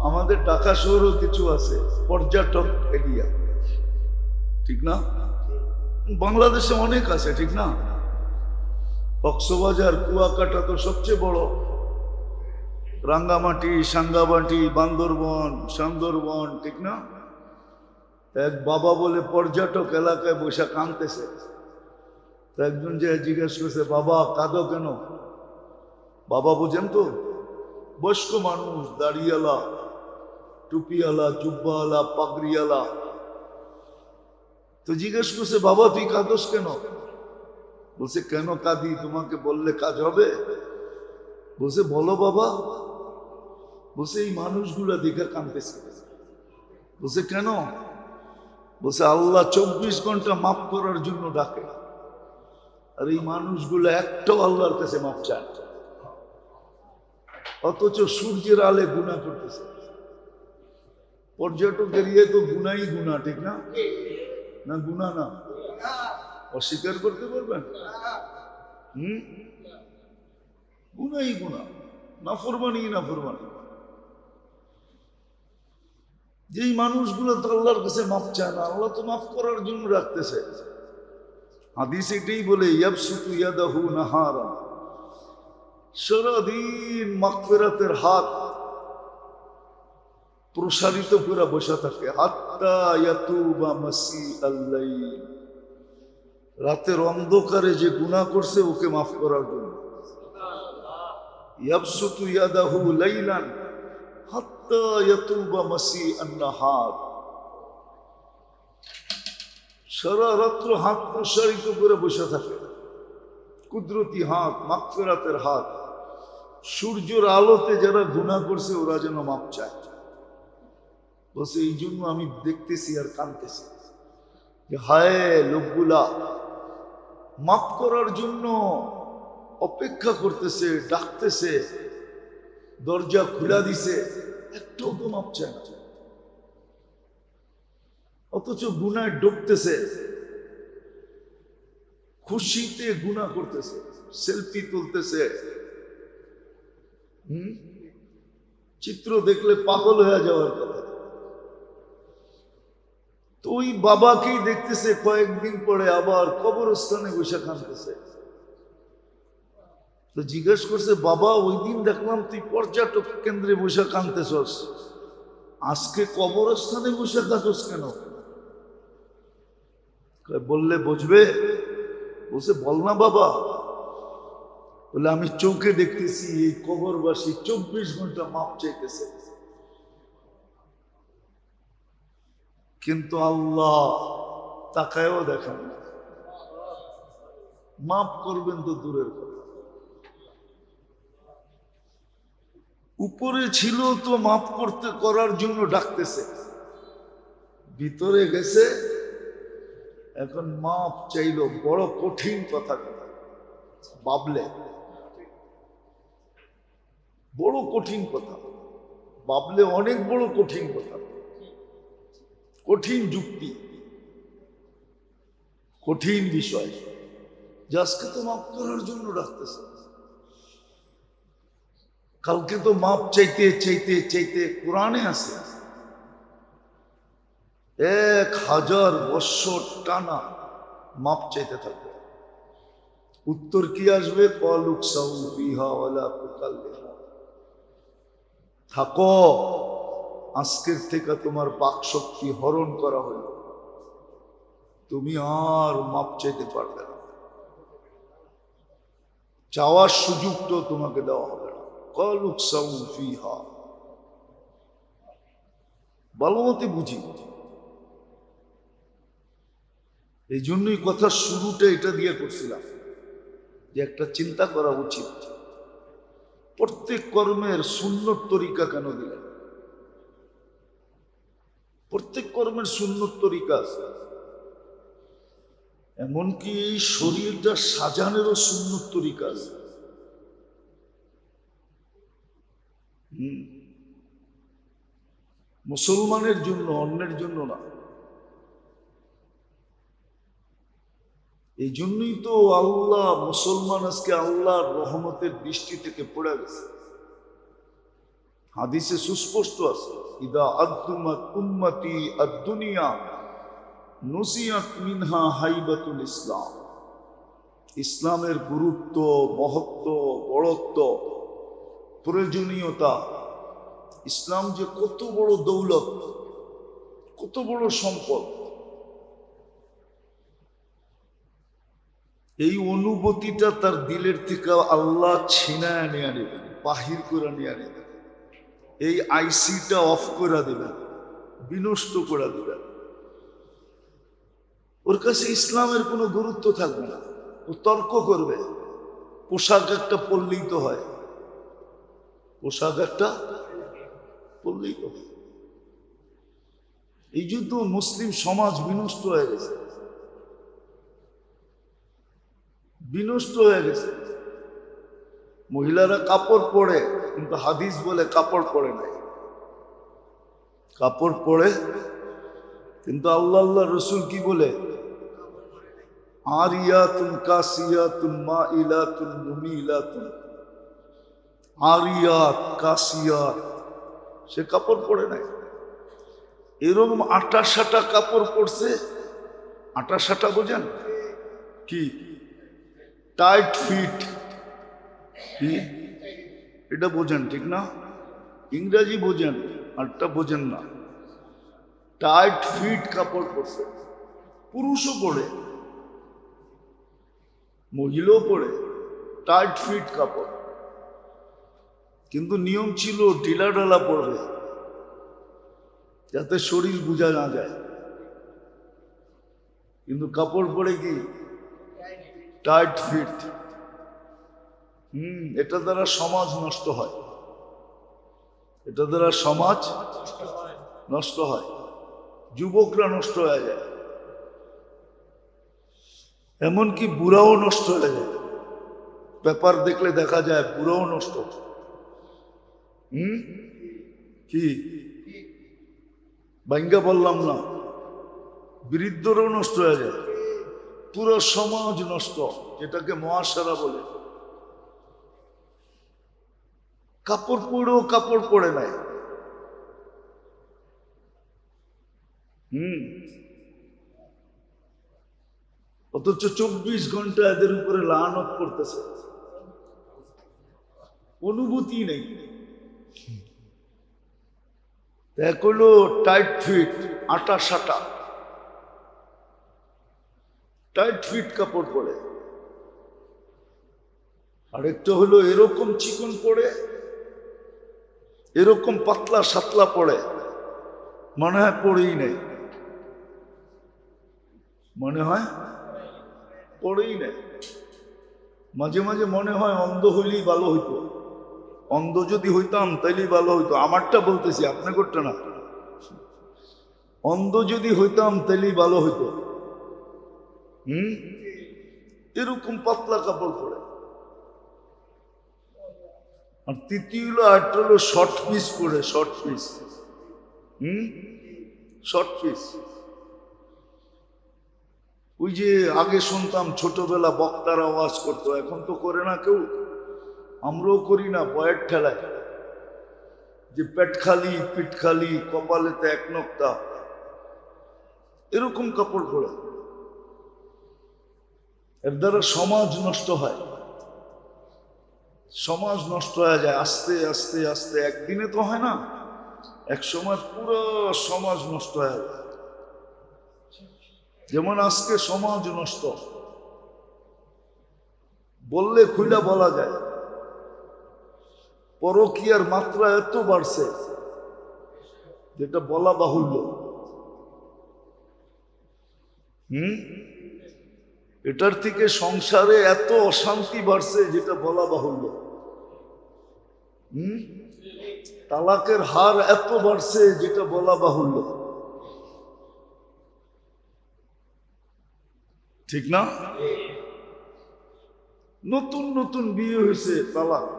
আমাদের ঢাকা শহরও কিছু আছে পর্যটক এরিয়া, ঠিক না? বাংলাদেশে অনেক আছে, ঠিক না? কক্সবাজার, কুয়াকাটা তো সবচেয়ে বড়, রাঙ্গামাটি, সাঙ্গামাটি, বান্দরবন, সুন্দরবন, ঠিক না? এক বাবা বলে পর্যটক এলাকায় বসে কাঁদতেছে। একজন যে জিজ্ঞেস করছে, বাবা কাঁদো কেন? বাবা বুঝেন তো, বয়স্ক মানুষ, দাড়িওয়ালা, টুপিওয়ালা, জুব্বাওয়ালা, পাগড়িওয়ালা। তো জিজ্ঞেস করছে, বাবা তুই কাঁদোস কেন? বলছে, কেন কাঁদি? তোমাকে বললে কাজ হবে? বলছে, বলো বাবা। বলছে, এই মানুষগুলা দেখে কাঁদতেছে। বলছে, কেন? বলছে, আল্লাহ 24 ঘন্টা মাফ করার জন্য ডাকে, আর এই মানুষগুলো একটাও আল্লাহর কাছে মাফ চায় না, অথচ সূর্যের আলে গুনাহ করতেছে। পর্যটক এরিয়ায় তো গুনাই গুনাহ, ঠিক না? না গুনাহ না? অস্বীকার করতে পারবেন? গুনাই গুনাহ, নাফরমানি নাফরমানি। যেই মানুষগুলো তো আল্লাহর কাছে মাফ চায় না, আল্লাহ তো মাফ করার জন্য রাখতেছে। হাদিস এটাই বলে, ইয়াবসুতু ইয়াদাহু নাহারা, সারাদিন মাগফিরাতের হাত প্রসারিত করে বসে থাকে, হাত্তা ইয়াতুবা মাসিআল লাইল, রাতের অন্ধকারে যে গুনাহ করছে ওকে মাফ করার জন্য। ইয়াবসুতু ইয়াদাহু লাইলান হাত্তা ইয়াতুবা মাসিআন নাহার, সারা রাত্র হাত প্রসারিত করে বসে থাকে, কুদরতি হাত, মাগফিরাতের হাত। সূর্যের আলোতে যারা গুনাহ করছে ওরা যেন মাপ চায়। বলছে, এই জন্য আমি দেখতেছি আর কাঁদতেছি যে হায়, লোকগুলা মাপ করার জন্য অপেক্ষা করতেছে, ডাকতেছে, দরজা খুলা দিছে, একটাও তো মাপ চায় না, অথচ গুনায় ডুবতেছে, খুশিতে গুনাহ করতেছে, সেলফি তুলতেছে। চিত্র দেখলে পাগল হয়ে যাওয়ার কথা। তো ওই বাবাকেই দেখতেছে, কয়েকদিন পরে আবার কবরস্থানে বসে কাঁদতেছে। তো জিজ্ঞেস করছে, বাবা ওই দিন দেখলাম তুই পর্যটক কেন্দ্রে বসে কাঁদতেছস, আজকে কবরস্থানে বসে কাঁদছস কেন? বললে বুঝবে? বলছে, বল না বাবা। বলে, আমি চোখে দেখতেছি এই কবরবাসী 24 ঘন্টা মাপ চাইতেছে, কিন্তু আল্লাহ তাকায়ও দেখেন না, মাফ করবেন তো দূরের কথা। উপরে ছিল তো মাফ করতে করার জন্য ডাকতেছে, ভিতরে গেছে এখন মাপ চাইল, বড় কঠিন কথা। ভাবলে বড় কঠিন কথা, ভাবলে অনেক বড় কঠিন কথা, কঠিন যুক্তি, কঠিন বিষয়। আজকে তো মাপ করার জন্য ডাকতেছে, কালকে তো মাপ চাইতে চাইতে চাইতে কোরআনে আছে 1000 বৎসর টানা মাপ চাইতে থাকবে। উত্তর কি আসবে? থাকো, আজকের থেকে তোমার বাক শক্তি হরণ করা হলো, তুমি আর মাপ চাইতে পারবে না, চাওয়ার সুযোগটাও তোমাকে দেওয়া হবে না। ভালো মতে বুঝি, এই জন্যই কথা শুরুটা এটা দিয়ে করছিলাম যে একটা চিন্তা করা উচিত, প্রত্যেক কর্মের সুন্নত তরিকা কেন দিলেন? প্রত্যেক কর্মের সুন্নত তরিকা আছে, এমনকি এই শরীরটা সাজানেরও সুন্নত তরিকা আছে। মুসলমানের জন্য, অন্যের জন্য না। এই জন্যই তো আল্লাহ, মুসলমান আজকে আল্লাহর রহমতের দৃষ্টি থেকে পড়ে গেছে। হাদিসে সুস্পষ্ট আছে, ইদা আদুমাত উম্মতি আদ-দুনিয়া নুসিয়াত মিনহা হাইবাতুল ইসলাম। ইসলামের গুরুত্ব, মহত্ব, বড়ত্ব, প্রয়োজনীয়তা, ইসলাম যে কত বড় দৌলত, কত বড় সম্পদ, এই অনুভূতিটা তার দিলের থেকে আল্লাহ ছিনায় নিয়ে নেবেন, বাহির করে নিয়ে নেবেন, এই আইসিটা অফ করে দেবেন, বিনষ্ট করে দেবেন। ওর কাছে ইসলামের কোনো গুরুত্ব থাকবে না। ও তর্ক করবে, পোশাক একটা পরলেই তো হয়, পোশাক একটা পরলেই তো হয়। এই জন্য মুসলিম সমাজ বিনষ্ট হয়ে গেছে, বিনষ্ট হয়ে গেছে। মহিলারা কাপড় পরে, কিন্তু হাদিস বলে কাপড় পরে নাই। কাপড় পরে, কিন্তু আল্লাহ রসুল কি বলে? আরিয়াতুন কাসিয়াতুন মাইলাতুন মুমিলাতুন। আরিয়াত, কাসিয়াত, সে কাপড় পরে নাই। এরকম আটা সাটা কাপড় পরছে। আটা সাটা বোঝেন কি? টাইট ফিট, কি এটা বোঝেন ঠিক না? ইংরাজি বোঝেন, আরটা বোঝেন না। টাইট ফিট কাপড় পরছে, পুরুষও পরে, মহিলাও পরে টাইট ফিট কাপড়। কিন্তু নিয়ম ছিল ঢিলা ঢালা পরবে, যাতে শরীর বোঝা না যায়। কিন্তু কাপড় পরে কি টাইট ফিট। এটা দ্বারা সমাজ নষ্ট হয়, এটা দ্বারা সমাজ নষ্ট হয়, যুবকরা নষ্ট হয়ে যায়, এমনকি বুড়াও নষ্ট হয়ে যায়। পেপার দেখলে দেখা যায় বুড়াও নষ্ট। কি ভাঙ্গা বললাম না, বৃদ্ধরাও নষ্ট হয়ে যায়, পুরো সমাজ নষ্ট, এটাকে মহাসারা বলে। কাপড় পরেও কাপড় পরে নাই। অথচ 24 ঘন্টা এদের উপরে লানত করতেছে, অনুভূতি নেই। এক হলো টাইট ফিট, আটা সাটা, টাইট ফিট কাপড় পরে। আরেকটা হলো এরকম চিকন পরে, এরকম পাতলা সাতলা পড়ে, মনে হয় পড়েই নেই, মনে হয় পড়েই নেই। মাঝে মাঝে মনে হয় অন্ধ হইলেই ভালো হইতো, অন্ধ যদি হইতাম তাইলেই ভালো হইতো। আমারটা বলতেছি, আপনি করতে না। অন্ধ যদি হইতাম তাইলেই ভালো হইতো। এরকম পাতলা কাপড় পরে। আর তৃতীয় হলো, আরেকটা হলো শর্ট পিস পরে, শর্ট পিস। Short piece. ওই যে আগে শুনতাম ছোটবেলা বক্তারা ওয়াজ করতো, এখন তো করে না কেউ, আমরাও করি না, বয়ের ঠেলায়, যে পেট খালি পিঠ খালি, কপালেতে এক নক্তা, এরকম কাপড় পরে। এর দ্বারা সমাজ নষ্ট হয়, সমাজ নষ্ট হয়ে যায় আস্তে আস্তে আস্তে। একদিনে তো হয় না, এক সময় পুরো সমাজ নষ্ট হয়ে যায়। যেমন আজকে সমাজ নষ্ট, বললে খুইলা বলা যায়। পরকীয়ার মাত্রা এত বাড়ছে যেটা বলা বাহুল্য। এটার থেকে সংসারে এত অশান্তি বাড়ছে যেটা বলা বাহুল্য। তালাকের হার এত বাড়ছে যেটা বলা বাহুল্য, ঠিক না? নতুন নতুন বিয়ে হয়েছে, তালাক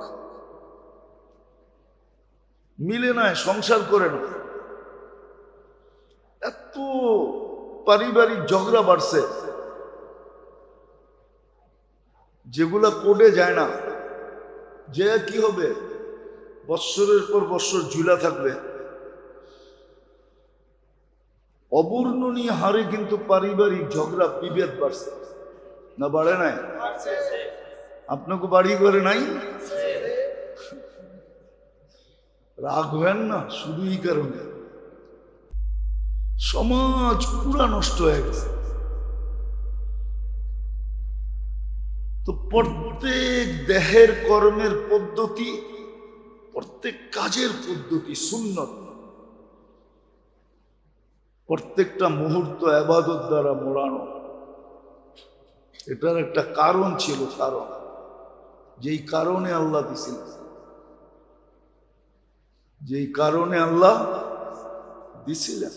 মিলে না, সংসার করে না, এত পারিবারিক ঝগড়া বাড়ছে যেগুলা কোর্টে যায় না। যে কি হবে, বৎসরের পর বৎসর ঝুলা থাকবে। অবর্ণনীয় হারে কিন্তু পারিবারিক ঝগড়া বিভেদ বাড়ছে না বাড়ে নাই? আপনাকে বাড়ি করে নাই? রাগ হবেন না, শুধু এই কারণে সমাজ পুরা নষ্ট হয়ে গেছে। তো প্রত্যেক দেহের কর্মের পদ্ধতি, প্রত্যেক কাজের পদ্ধতি সুন্নত, প্রত্যেকটা মুহূর্ত ইবাদত দ্বারা মোড়ানো। এটার একটা কারণ ছিল, কারণ যেই কারণে আল্লাহ দিছিলেন, যেই কারণে আল্লাহ দিছিলেন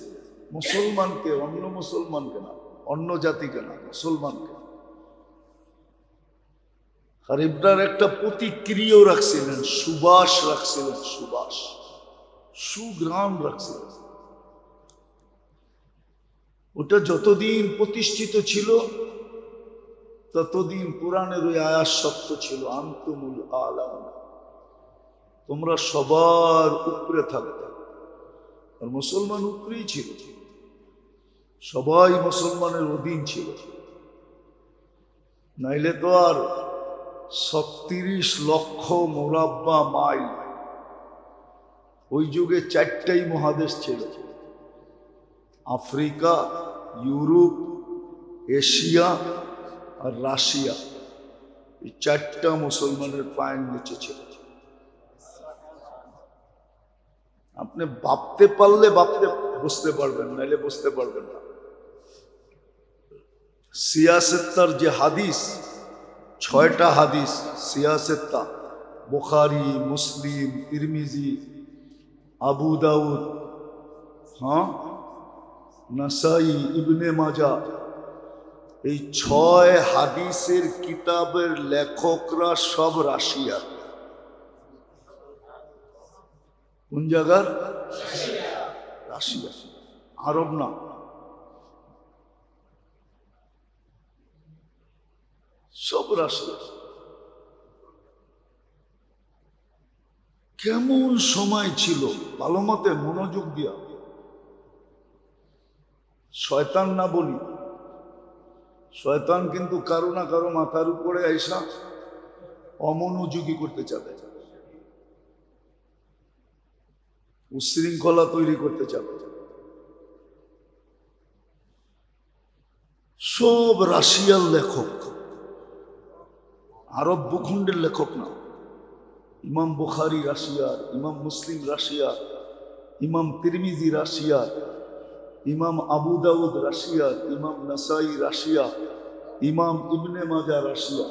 মুসলমানকে, অন্য মুসলমানকে না, অন্য জাতিকে না, মুসলমানকে। আর এটার একটা প্রতিক্রিয়াও রাখছিলেন, সুবাস রাখছিলেন, সুবাস, সুগ্রাম রাখছিলেন। ওটা যতদিন প্রতিষ্ঠিত ছিল ততদিন কোরআনের ওই আয়াত সত্য ছিল, আনতুমুল আলাম, তোমরা সবার উপরে থাকতে। আর মুসলমান উপরেই ছিল, সবাই মুসলমানের অধীন ছিল। নাইলে তো আর 36 লক্ষ মুরাব্বা মাইল, ওই যুগে 4টাই মহাদেশ ছিল, আফ্রিকা, ইউরোপ, এশিয়া আর রাশিয়া। এই 4টা মুসলমানের পায়ের নিচে ছিল। আপনি ভাবতে পারলে বুঝতে পারবেন, নাইলে বুঝতে পারবেন না। সিয়াসেত্তার যে হাদিস, 6টা হাদিস সিয়াসেত্তা, বুখারী, মুসলিম, তিরমিজি, আবু দাউদ, নাসাই, ইবনে মাজাহ, এই 6 হাদিসের কিতাবের লেখকরা সব রাশিয়া। কোন জায়গার? রাশিয়া, আরব না। সব রাশিয়া। কেমন সময় ছিল, ভালো মতে মনোযোগ দিয়া। শয়তান না বলি, শয়তান কিন্তু কারো না কারো মাথার উপরে আইসা অমনোযোগী করতে চাবে, উশৃঙ্খলা তৈরি করতে চাবে। সব রাশিয়ার লেখক, আরব ভূখণ্ডের লেখক না। ইমাম বুখারী রাশিয়ার, ইমাম মুসলিম রাশিয়ার, ইমাম তিরমিজি রাশিয়ার, ইমাম আবু দাউদ রাশিয়ার, ইমাম নাসাই রাশিয়া, ইমাম ইবনে মাজাহ রাশিয়া।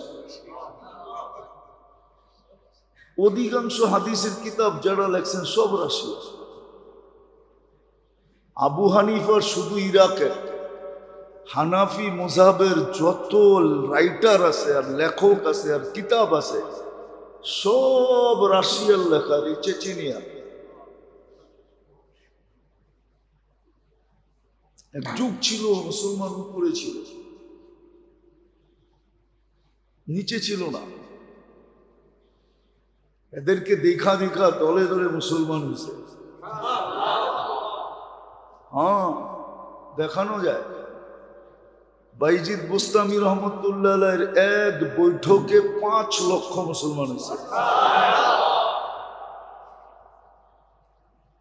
অধিকাংশ হাদিসের কিতাব যারা লেখছেন সব রাশিয়া। আবু হানিফার শুধু ইরাকের, হানাফি মুযহাবের যত রাইটার আছে আর লেখক আছে আর কিতাব আছে সব রাশিয়ার লেখা, চেচেনিয়া। এক যুগ ছিল মুসলমান উপরে ছিল, নিচে ছিল না। এদেরকে দেখা দেখা দলে দলে মুসলমান হয়েছে। দেখানো যায়। বাইজিদ বুস্তামি রহমতুল্লাহের এক বৈঠকে 5 লক্ষ মুসলমান হয়েছে।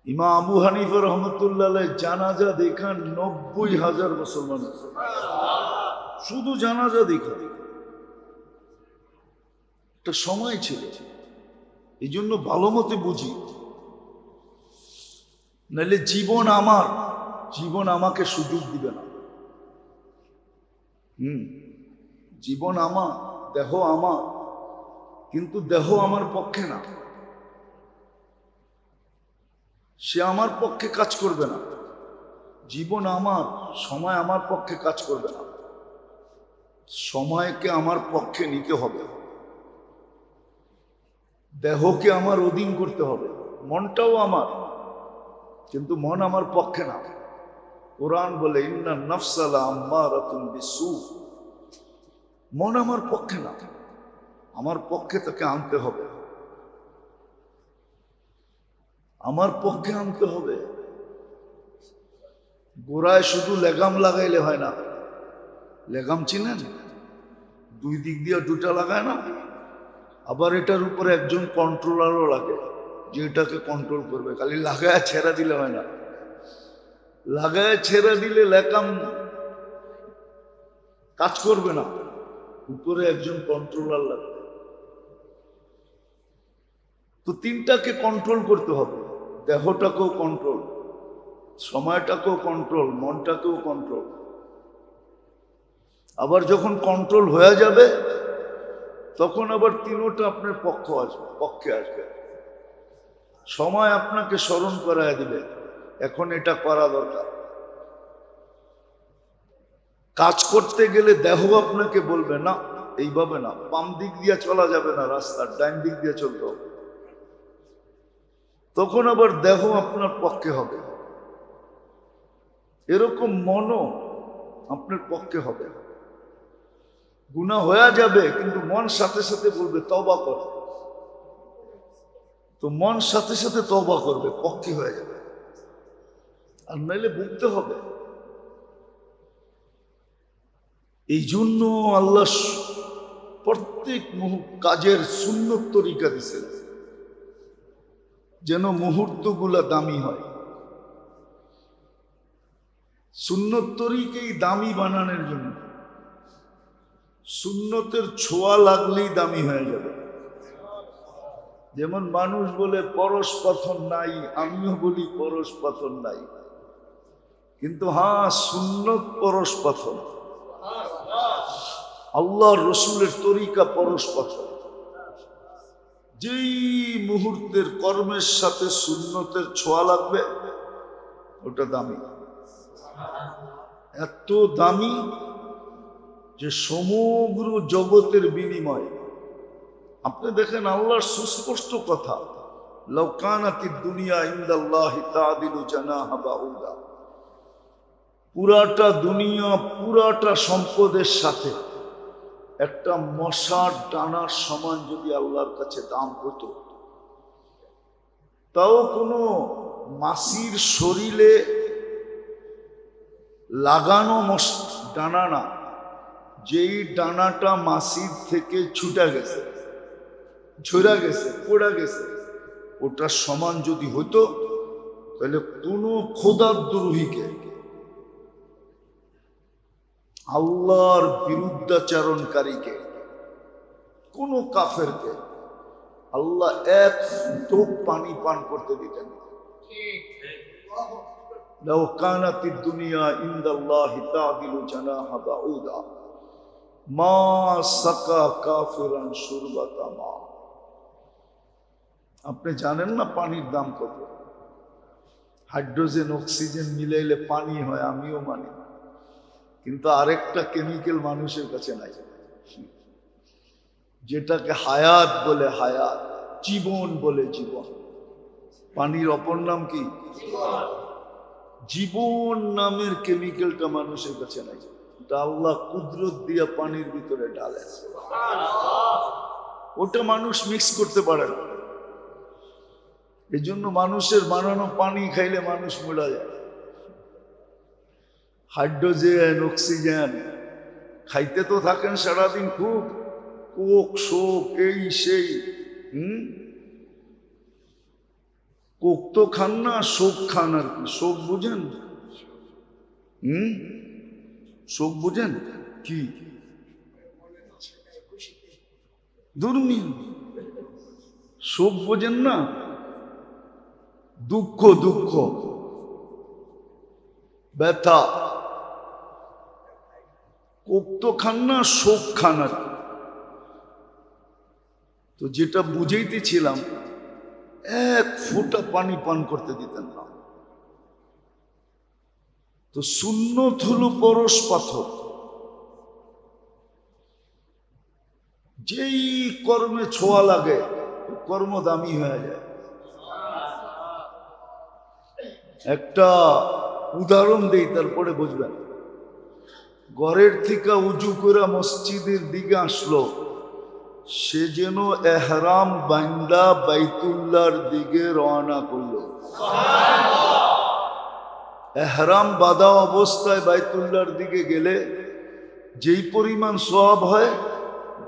ইমাম আবু হানিফা রহমতুল্লাহ জানাজা দেখান 90,000 মুসলমান হয়েছে, শুধু জানাজা দেখা। একটা সময় ছিল, এই জন্য ভালো মতে বুঝি, নাহলে জীবন আমাকে সুযোগ দিবে না। জীবন আমার, দেহ আমার, কিন্তু দেহ আমার পক্ষে না, সে আমার পক্ষে কাজ করবে না। জীবন আমার, সময় আমার পক্ষে কাজ করবে না। সময়কে আমার পক্ষে নিতে হবে, দেহকে আমার অধীন করতে হবে। মনটাও আমার, কিন্তু মন আমার পক্ষে না। কোরআন বলে ইন্না নাফসা লাআম্মারাতুন বিসু, মন আমার পক্ষে না, আমার পক্ষে তাকে আনতে হবে। আমার পক্ষে আনতে হবে। গোড়ায় শুধু লেগাম লাগাইলে হয় না। লেগাম চিনেন? দুই দিক দিয়ে দুটা লাগায় না? আবার এটার উপরে একজন কন্ট্রোলারও লাগে, যে এটাকে কন্ট্রোল করবে। খালি লাগায় ছেড়া দিলে হয় না। লাগায় ছেড়া দিলে লেগাম কাজ করবে না, উপরে একজন কন্ট্রোলার লাগবে। তো তিনটাকে কন্ট্রোল করতে হবে। দেহটাকেও কন্ট্রোল, সময়টাকেও কন্ট্রোল, মনটাকেও কন্ট্রোল। আবার যখন কন্ট্রোল হয়ে যাবে তখন আবার তিনোটা আপনার পক্ষে আসবে। সময় আপনাকে স্মরণ করায় দিবে এখন এটা করা দরকার। কাজ করতে গেলে দেহ আপনাকে বলবে না, এইভাবে না, বাম দিক দিয়ে চলা যাবে না, রাস্তার ডাইন দিক দিয়ে চলতে হবে। তখন আবার দেহ আপনার পক্ষে হবে। এরকম মনও আপনার পক্ষে হবে। গুনাহ হয়ে যাবে কিন্তু মন সাথে সাথে বলবে তওবা কর। তো মন সাথে সাথে তওবা করবে, পক্ষে হয়ে যাবে। আর নাইলে ভুগতে হবে। এই জন্য আল্লাহ প্রত্যেক কাজের সুন্নত তরিকা দিয়েছেন, যেন মুহূর্তগুলা দামি হয়। সুন্নত তরিকাই দামি বানানোর জন্য। সুন্নতের ছোঁয়া লাগলেই দামি হয়ে যাবে। যেমন মানুষ বলে পরশ পাথর নাই, আমিও বলি পরশ পাথর নাই, কিন্তু হ্যাঁ সুন্নত পরশ পাথর। আল্লাহর রসুলের তরিকা পরশ পাথর। যেই মুহূর্তের কর্মের সাথে সুন্নতের ছোঁয়া লাগবে ওটা দামি। এত দামি যে সমগ্র জগতের বিনিময়। আপনি দেখেন আল্লাহর সুস্পষ্ট কথা, লাউ কানাতিদ দুনিয়া ইনদাল্লাহি তাদিলু জানাহা বাউদা। পুরাটা দুনিয়া, পুরাটা সম্পদের সাথে একটা মশার ডানার সমান যদি আল্লাহর কাছে দাম হতো, তাও কোনো মাসির শরীরে লাগানো ডানা না, যেই ডানাটা মাসির থেকে ছুটা গেছে, ঝরা গেছে, পড়া গেছে, ওটার সমান যদি হইতো, তাহলে কোনো খোদাদ্রোহীকে, আল্লাহর বিরুদ্ধাচরণকারীকে, কোন কাফেরকে আল্লাহ এক টোপ পানি পান করতে দিতেন। লাউ কানাতিদ দুনিয়া ইনদাল্লাহি তাদিলু জানাহা বাউদা মা সাকা কাফিরান শুরবাতা মা। আপনি জানেন না পানির দাম কত? হাইড্রোজেন অক্সিজেন মিলাইলে পানি হয়, আমিও মানি, কিন্তু আরেকটা কেমিক্যাল মানুষের কাছে নাই, যেটাকে হায়াত বলে, হায়াত, জীবন বলে, জীবন। পানির অপর নাম কি? জীবন নামের কেমিক্যালটা মানুষের কাছে নাই। এটা আল্লাহ কুদরত দিয়া পানির ভিতরে ঢালে, ওটা মানুষ মিক্স করতে পারে না। এই জন্য মানুষের বানানো পানি খাইলে মানুষ মরা যায়। হাইড্রোজেন অক্সিজেন খাইতে তো থাকেন সারাদিন খুব, কোক শোক এই সেই। কোক তো খান না, শোক খান। আর কি শোক বুঝেন? শোক বুঝেন কি? দুর্মি শোক বোঝেন না? দুঃখ, দুঃখ, ব্যথা। কোক তো খান না, শোক খান। আর তো যেটা বুঝাইতেছিলাম, এক ফোঁটা পানি পান করতে দিতেন না। তো সুন্নত হলো পরশ পাথর। যেই কর্মে ছোঁয়া লাগে কর্ম দামি হয়ে যায়। একটা উদাহরণ দেই, তারপরে বুঝবেন। ঘরের থেকে উজু করে মসজিদের দিকে আসলো, সে যেন এহরাম বান্দা বাইতুল্লাহর দিকে রওনা করলো। এহরাম বাঁধা অবস্থায় বাইতুল্লাহর দিকে গেলে যেই পরিমাণ সওয়াব হয়,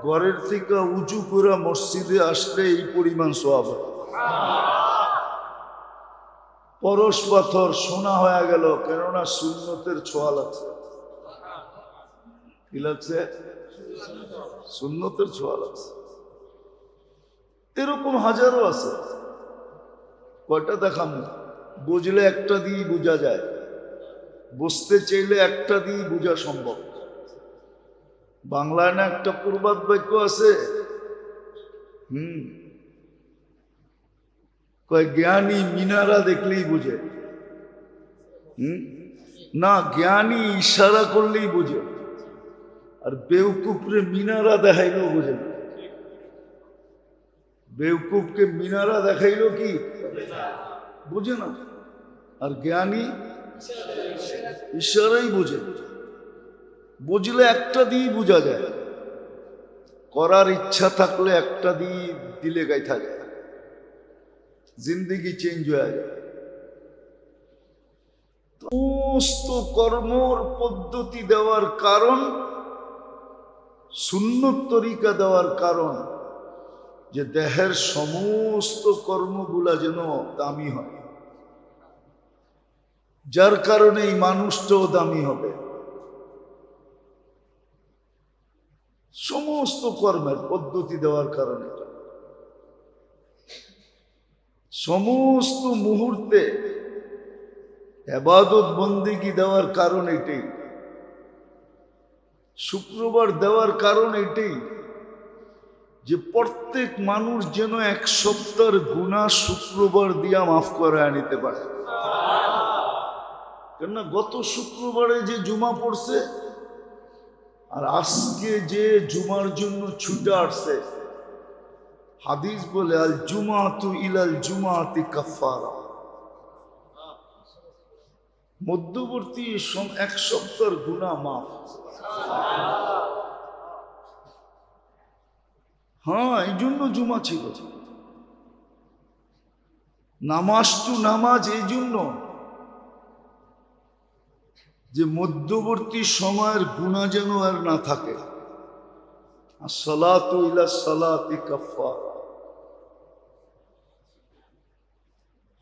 ঘরের থেকে উঁচু করে মসজিদে আসলে এই পরিমাণ সওয়াব হয়। পরশ পাথর সোনা হয়ে গেল, কেননা সুন্নতের ছোঁয়া লাগছে। কি লাগছে? সুন্নতের ছোঁয়া লাগছে। এরকম হাজারো আছে, কয়টা দেখাম না। বুঝলে একটা দিয়ে বোঝা যায়, বুঝতে চাইলে একটা দিয়ে বোঝা সম্ভব। বাংলায় না একটা প্রবাদ বাক্য আছে, কয় জ্ঞানী মিনারা দেখলেই বুঝে। না, জ্ঞানী ইশারা করলেই বুঝে, আর বেউকুফরে মিনারা দেখাইলেও বুঝে না। বেউকুফকে মিনারা দেখাইলো কি বুঝে না, আর জ্ঞানী ইশারাই বুঝে। বুঝলে একটা দিয়ে বোঝা যায়, করার ইচ্ছা থাকলে একটা দিয়ে দিলে গাই থাকে, জিন্দেগি চেঞ্জ হয়ে যায়। সমস্ত কর্মর পদ্ধতি দেওয়ার কারণ, সুন্নত তরিকা দেওয়ার কারণ, যে দেহের সমস্ত কর্মগুলা যেন দামি হয়, যার কারণে এই মানুষটাও দামি হবে। সমস্ত কর্মের পদ্ধতি দেওয়ার কারণে, সমস্ত মুহূর্তে ইবাদত বন্দেগী দেওয়ার কারণ এটাই। শুক্রবার দেওয়ার কারণ এটাই যে প্রত্যেক মানুষ যেন এক সপ্তাহের গুনাহ শুক্রবার দিয়া মাফ করে আনিতে পারে। কেননা গত শুক্রবারে যে জুমা পড়ছে আর আজকে যে জুমার জন্য ছুটে আসছে, হাদিস বলে আল জুমাতু ইলাল জুমাতি কাফারা, মধ্যবর্তী এক সপ্তাহের গুনাহ মাফ। হ্যাঁ, এই জন্য জুমা ছিল। নামাজ টু নামাজ এই জন্য যে মধ্যবর্তী সময়ের গুনাহ যেন আর না থাকে। আসসালাতু ইলা সালাতি কাফারা।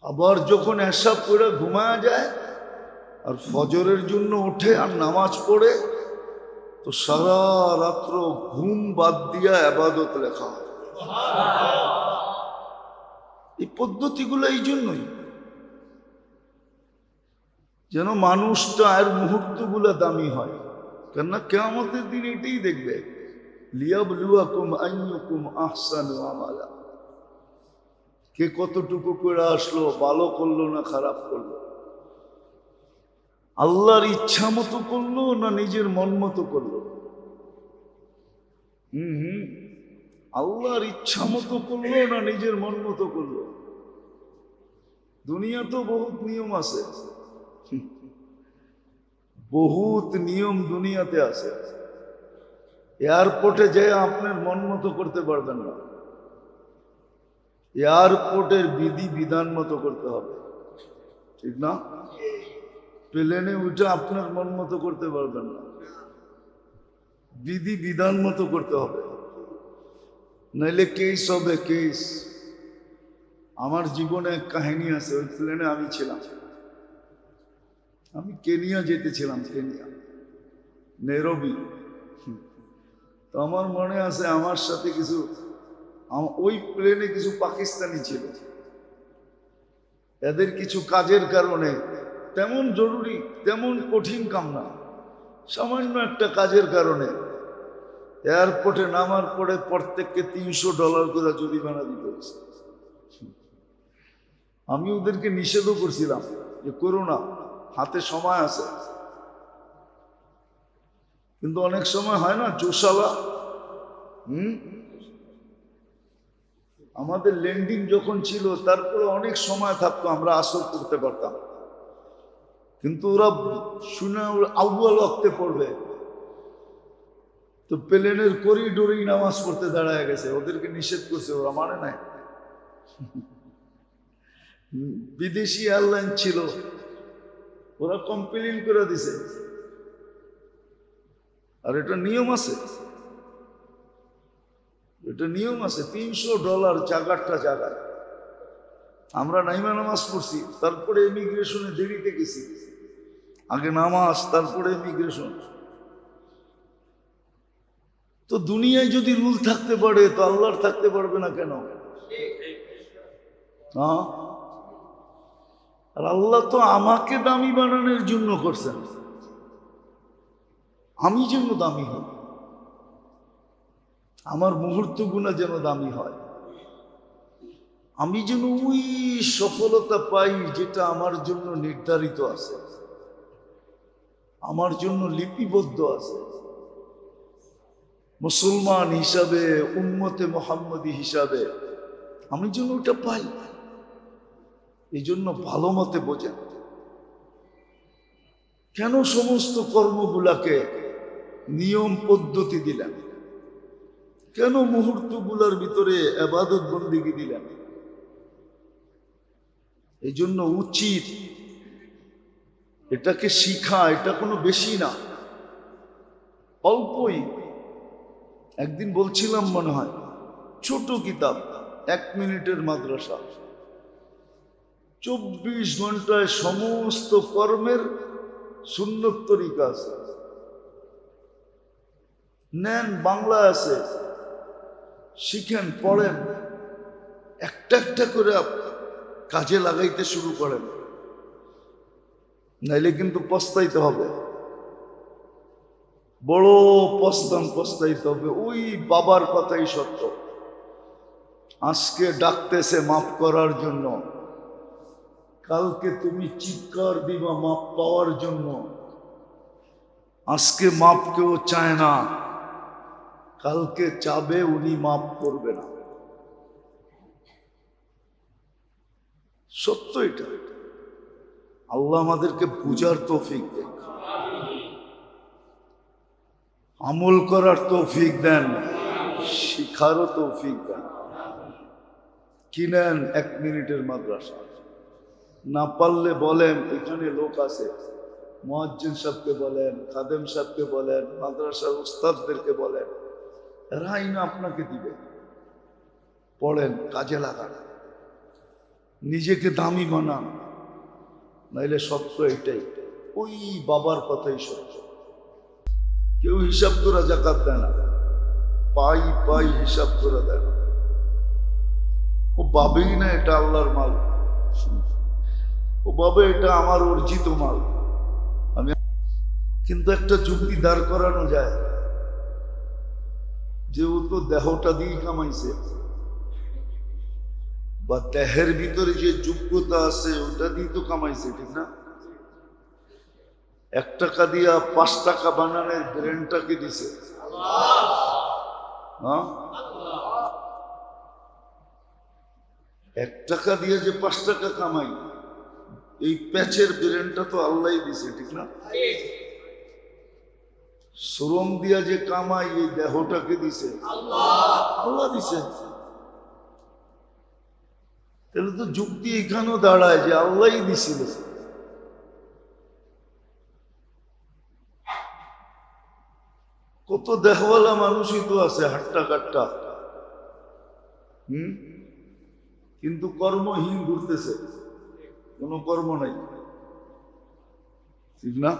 আবার যখন এসা পড়ে ঘুমায়া যায় আর ফজরের জন্য ওঠে আর নামাজ পড়ে, তো সারা রাত্র ঘুম বাদ দিয়া ইবাদত লেখা হয়। এই পদ্ধতিগুলো এই জন্যই যেন মানুষটা আর মুহূর্তগুলো দামি হয়। কেননা কিয়ামতের দিন এটাই দেখবে, লিয়াবলুয়াকুম আইয়ুকুম আহসানু আমালা, কে কতটুকু করে আসলো, ভালো করলো না খারাপ করলো, আল্লাহর ইচ্ছা মতো করলো না নিজের মন মতো করলো। আল্লাহর ইচ্ছা মতো করলো না নিজের মন মতো করলো। দুনিয়া তো বহুত নিয়ম আছে, বহুত নিয়ম দুনিয়াতে আছে। এয়ারপোর্টে যেয়ে আপনার মন মতো করতে পারবেন না, এয়ারপোর্টের বিধি বিধান মতো করতে হবে, ঠিক না? প্লেনে উঠে আপনার মন মতো করতে পারবেন না, বিধি বিধান মতো করতে হবে, নাইলে কেস হবে কেস। আমার জীবনে এক কাহিনী আছে, ওই প্লেনে আমি ছিলাম, আমি কেনিয়া যেতেছিলাম, কেনিয়া নেরোবি। তো আমার মনে আছে আমার সাথে কিছু, ওই প্লেনে কিছু পাকিস্তানি ছিল। এদের কিছু কাজের কারণে, তেমন জরুরি তেমন কঠিন কাম না, সামান্য একটা কাজের কারণে এয়ারপোর্টে নামার পরে প্রত্যেককে $300 করে জরিমানা দিতে হয়েছে। আমি ওদেরকে নিষেধও করছিলাম যে করো না, হাতে সময় আছে। কিন্তু অনেক সময় হয় না জোশালা, আমাদের ল্যান্ডিং যখন ছিল তারপরে অনেক সময় থাকতো, আমরা আসর করতে পারতাম। কিন্তু ওরা শুনে আউয়াল ওয়াক্তে পড়বে, তো প্লেনের করিডোরেই নামাজ পড়তে দাঁড়ায় গেছে। ওদেরকে নিষেধ করছে, ওরা মানে নাই। বিদেশি এয়ারলাইন ছিল, ওরা কমপ্লেন করে দিছে। আর এটা নিয়ম আছে, এটা নিয়ম আছে। $300 জায়গাটা জায়গায়। আমরা নাইমা নামাজ পড়ছি, তারপরে ইমিগ্রেশনে দেরিতে গেছি। আগে নামাজ, তারপরে ইমিগ্রেশন। তো দুনিয়ায় যদি রুল থাকতে পারে তো আল্লাহর থাকতে পারবে না কেন? হ্যাঁ, আর আল্লাহ তো আমাকে দামি বানানোর জন্য করছেন, আমি যেন দামি হই, আমার মুহূর্তগুলো যেন দামি হয়, আমি যেন ওই সফলতা পাই যেটা আমার জন্য নির্ধারিত আছে, আমার জন্য লিপিবদ্ধ আছে। মুসলমান হিসাবে, উম্মতে মুহাম্মদী হিসাবে আমি যেন ওটা পাই। এই জন্য ভালো মতে বোঝেন কেন সমস্ত কর্মগুলাকে নিয়ম পদ্ধতি দিলেন, কেন মুহূর্তগুলোর ভিতরে ইবাদত বন্দেগী দিলেন। এই জন্য উচিত এটাকে শিখা। এটা কোনো বেশি না, অল্পই। একদিন বলছিলাম মনে হয়, ছোট কিতাব, 1 মিনিটের মাদ্রাসা, 24 ঘন্টায় সমস্ত কর্মের সুন্নত তরিকা আছে। নেন, বাংলা আছে, শিখেন, পড়েন, একটা একটা করে কাজে লাগাইতে শুরু করেন, নাইলে কিন্তু পস্তাইতে হবে, বড় পস্তাইতে হবে। ওই বাবার কথাই সত্য। আজকে ডাকতেছে মাফ করার জন্য, কালকে তুমি চিৎকার দিবা মাপ পাওয়ার জন্য। আজকে মাপ কেউ চায় না, কালকে চাবে উনি মাপ করবে না। সত্য এটা। আল্লাহ আমাদেরকে বুঝার তৌফিক দেন, আমল করার তৌফিক দেন, শিখারও তৌফিক দেন। কিনেন 1 মিনিটের মাদ্রাসা। না পারলে বলেন, এখানে লোক আছে, মুয়াজ্জিন সাহেবকে বলেন, খাদেম সাহেবকে বলেন, মাদ্রাসার উস্তাদদেরকে বলেন, এরাই না আপনাকে দিবে। পড়েন, কাজে লাগান, নিজেকে দামি বানান, নাইলে সত্য এটাই, ওই বাবার কথাই সত্য। কেউ হিসাব করে জাকাত দেয় না, পাই পাই হিসাব করে দেয় না। ও ভাবেই না এটা আল্লাহর মাল, ও ভাবে এটা আমার অর্জিত মাল। আমি কিন্তু একটা যুক্তি দাঁড় করানো যায় যে ও তো দেহটা দিয়ে কামাইছে, বা দেহের ভিতরে যে যোগ্যতা আছে ওটা দিয়ে তো কামাইছে, ঠিক না? 1 টাকা দিয়া 5 টাকা বানানোর ব্রেনটাকে দিছে, হ্যাঁ? 1 টাকা দিয়ে যে 5 টাকা কামাই, এই প্যাচের ব্রেনটা তো আল্লাহই দিছে, ঠিক না? শ্রম দিয়া যে কামাই, এই দেহটাকে দিছে আল্লাহ দিছে। তাহলে তো যুক্তি এখানেও দাঁড়ায় যে আল্লাহই দিছিল। কত দেখওয়ালা মানুষই তো আছে, হাট্টা কাট্টা, কিন্তু কর্মহীন ঘুরতেছে, কোনো কর্ম নাই, ঠিক না?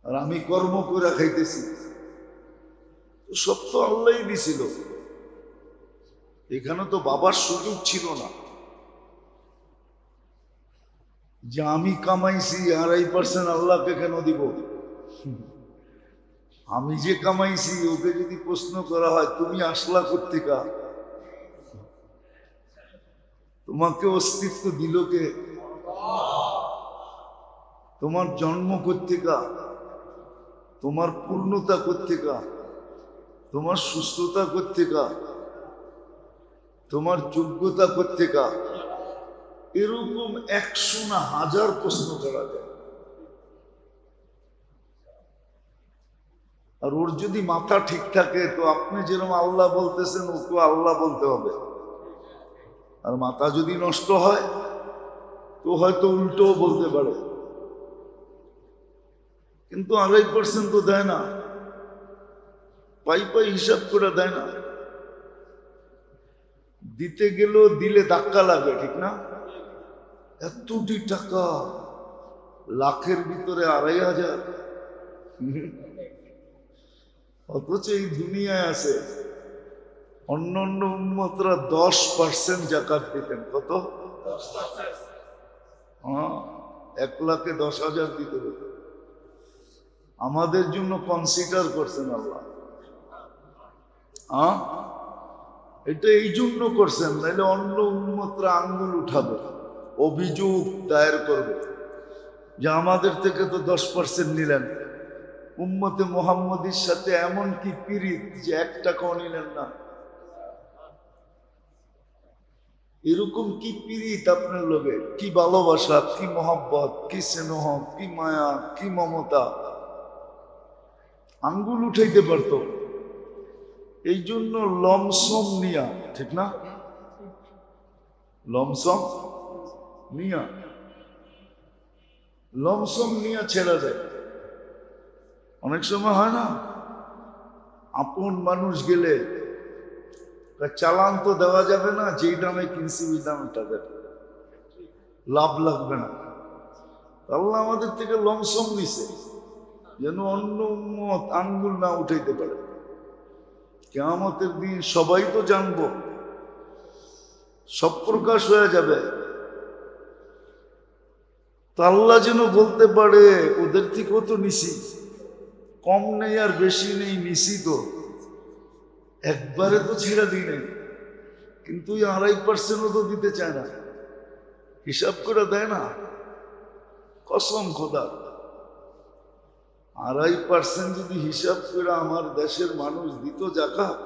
আর আমি কর্ম করে খাইতেছি, সব তো আল্লাহই দিছিল। এখানে তো বাবার সুযোগ ছিল না যে আমি কামাইছি 2.5% আল্লাহকে কেন দিব। আমি যে কামাইছি ওকে যদি প্রশ্ন করা হয়, তুমি আসলা কোত্থেকা, তোমাকে অস্তিত্ব দিল কে, তোমার জন্ম কোত্থেকা, তোমার পূর্ণতা কোত্থেকা, তোমার সুস্থতা কোত্থেকা, তোমার যোগ্যতা কোত্থেকা, এরকম 100 না 1000 প্রশ্ন করা যায়। আর ওর যদি মাথা ঠিক থাকে তো আপনি যেরকম আল্লাহ বলতেছেন ওকে আল্লাহ বলতে হবে, আর মাথা যদি নষ্ট হয় তো হয়তো উল্টো বলতে পারে, কিন্তু 2.5% তো দেয় না, পাই পাই হিসাব করে দেয় না। দিতে গেলেও দিলে ধাক্কা লাগে, ঠিক না? এতটি টাকা, লাখের ভিতরে 2,500, অথচ এই দুনিয়ায় আছে অন্য অন্য উম্মতরা 10% জাকাত দিতেন। কত? 1,10,000 দিতে হতো। আমাদের জন্য কনসিডার করছেন আল্লাহ। এটা এই জন্য করছেন, নাহলে অন্য উম্মতরা আঙ্গুল উঠাবে, অভিযোগ দায়ের করবে যে আমাদের থেকে তো 10% নিলেন, উম্মতে মুহাম্মদীর সাথে এমন কি পীড়িত যে 1 টাকাও নিলেন না। এরকম কি পীড়িত আপনার লোকে, কি ভালোবাসা, কি মহব্বত, কি স্নেহ, কি মায়া, কি মমতা, আঙ্গুল উঠাইতে পারতো। এই জন্য লমসম নিয়া, ঠিক না? লমসম নিয়া ছেড়া যায়। অনেক সময় হয় না, আপন মানুষ গেলে চালান তো দেওয়া যাবে না, যেই দামে কিনছি ওই দামটা দেবে, লাভ লাগবে না। আল্লাহ আমাদের থেকে লমসম নিছে যেন অন্য উম্মত আঙ্গুল না উঠাইতে পারে। কিয়ামতের দিন সবাই তো জানবো, সব প্রকাশ হয়ে যাবে। তা আল্লাহ যেন বলতে পারে ওদের থেকেও তো নিছি, কম নেই আর বেশি নেই, নিছি তো, একবারে তো ছেড়ে দিই নাই, কিন্তু 2.5%ও তো দিতে চায় না, হিসাব করে দেয় না। কসম খোদা, 2.5% যদি হিসাব করে আমার দেশের মানুষ দিত জাকাত,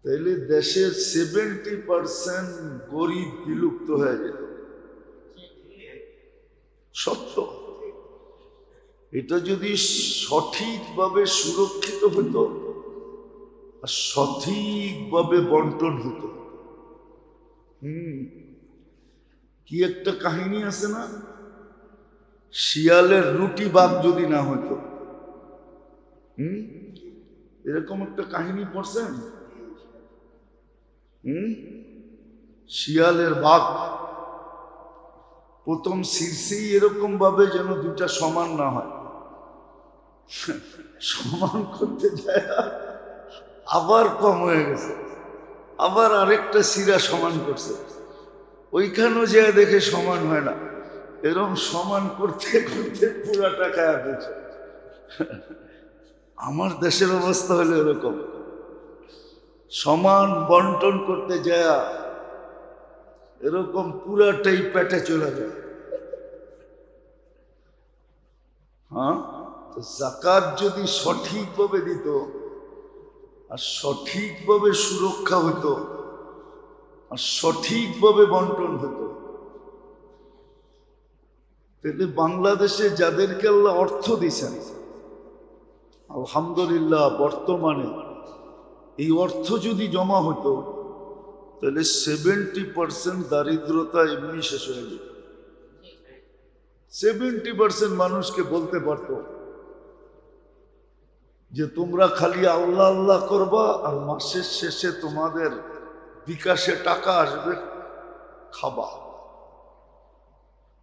তাহলে দেশের 70% গরিব বিলুপ্ত হয়ে যেত। সত্য, এটা যদি সঠিকভাবে সুরক্ষিত হতো আর সঠিকভাবে বন্টন হতো। কি একটা কাহিনী আছে না, শিয়ালের রুটি ভাগ যদি না হতো, এরকম একটা কাহিনী পড়ছেন? শিয়ালের ভাগ প্রথম শীর্ষেই এরকম ভাবে যেন দুটা সমান না হয়, সমান করতে যায় আবার কম হয়ে গেছে, আবার আরেকটা শিরা সমান করছে, ওইখানেও যে দেখে সমান হয় না, এরকম সমান করতে করতে পুরাটা খায়া ফেলছে। আমার দেশের অবস্থা হলো এরকম, সমান বন্টন করতে যায় এরকম পুরাটাই পেটে চলে যায়। তো যাকাত যদি সঠিকভাবে দিত আর সঠিকভাবে সুরক্ষা হতো আর সঠিকভাবে বন্টন হতো, তাহলে বাংলাদেশে যাদেরকে আল্লাহ অর্থ দিয়েছেন, আলহামদুলিল্লাহ, বর্তমানে এই অর্থ যদি জমা হতো তাহলে 70% দারিদ্রতা এমনি শেষ হয়ে যেত। 70% মানুষকে বলতে পারত যে তোমরা খালি আল্লাহ আল্লাহ করবা আর মাসের শেষে তোমাদের বিকাশে টাকা আসবে, খাবা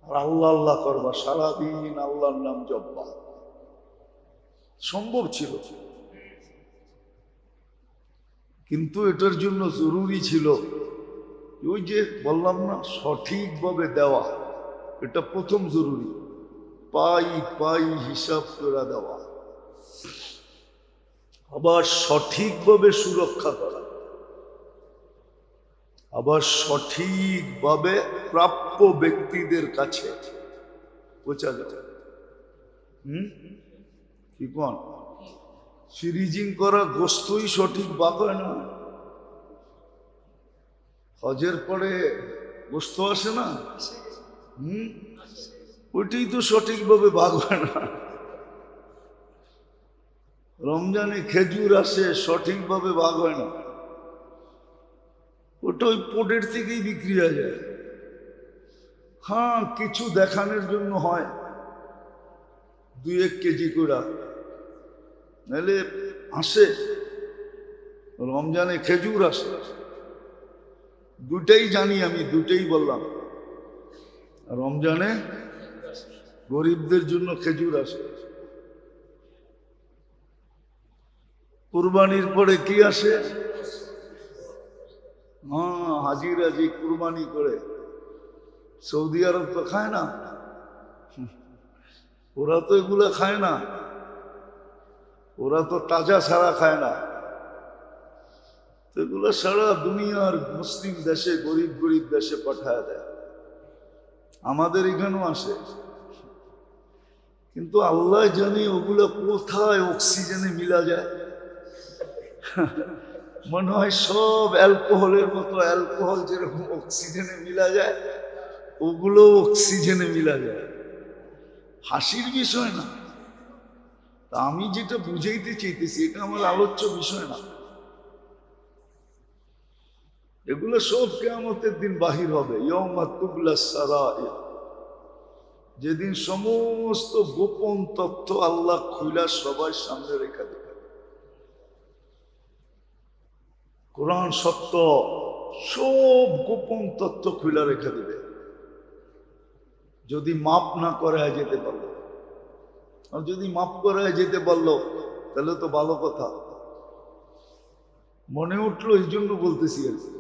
আর আল্লাহ আল্লাহ করবা, সারাদিন আল্লাহর নাম জপবা। সম্ভব ছিল, কিন্তু এটার জন্য জরুরি ছিল ওই যে বললাম না, সঠিকভাবে দেওয়া, এটা প্রথম জরুরি। পাই পাই হিসাব করে দেওয়া, আবার সঠিকভাবে সুরক্ষা করা, আবার সঠিকভাবে প্রাপ্য ব্যক্তিদের কাছে পৌঁছা যাবে। কি কোন ফ্রিজিং করা গোস্তই সঠিক ভাগ হয় না। হজের পরে গোস্ত আসে না, ওইটাই তো সঠিকভাবে ভাগ হয় না। রমজানে খেজুর আসে, সঠিকভাবে ভাগ হয় না। ওটা ওই পোটের থেকেই বিক্রি হয়ে যায়। হ্যাঁ, কিছু দেখানোর জন্য হয় 2-1 কেজি করে, নাহলে আসে রমজানে খেজুর আসে। দুটাই জানি আমি, দুটাই বললাম। রমজানে গরিবদের জন্য খেজুর আসে। কুরবানির পরে কি আসে? হ্যাঁ, হাজিরা যে কুরবানি করে, সৌদি আরব তো খায় না, ওরা তো এগুলা খায় না, ওরা তো তাজা ছাড়া খায় না। এগুলো সারা দুনিয়ার মুসলিম দেশে, গরিব গরিব দেশে পাঠায় দেয়। আমাদের এখানেও আসে, কিন্তু আল্লাহ জানে ওগুলো কোথায় অক্সিজেনে মিলা যায়। মনে হয় সব অ্যালকোহলের মতো, অ্যালকোহল যেরকম অক্সিজেনে মিলা যায়, ওগুলো অক্সিজেনে মিলা যায়। হাসির বিষয় না। তা আমি যেটা বুঝাইতে চাইতেছি, এটা আমার আলোচ্য বিষয় না। এগুলো সব কিয়ামতের দিন বাহির হবে। ইয়াউমা তুবলাস সারাইর, যেদিন সমস্ত গোপন তথ্য আল্লাহ খুইলা সবার সামনে রেখে দেবে। কোরআন সত্য, সব গোপন তথ্য খুইলা রেখে দেবে। যদি মাপ না করায় যেতে পারলো, আর যদি মাপ করায় যেতে পারলো তাহলে তো ভালো কথা। মনে উঠলো, এই জন্য বলতেছি আর কি।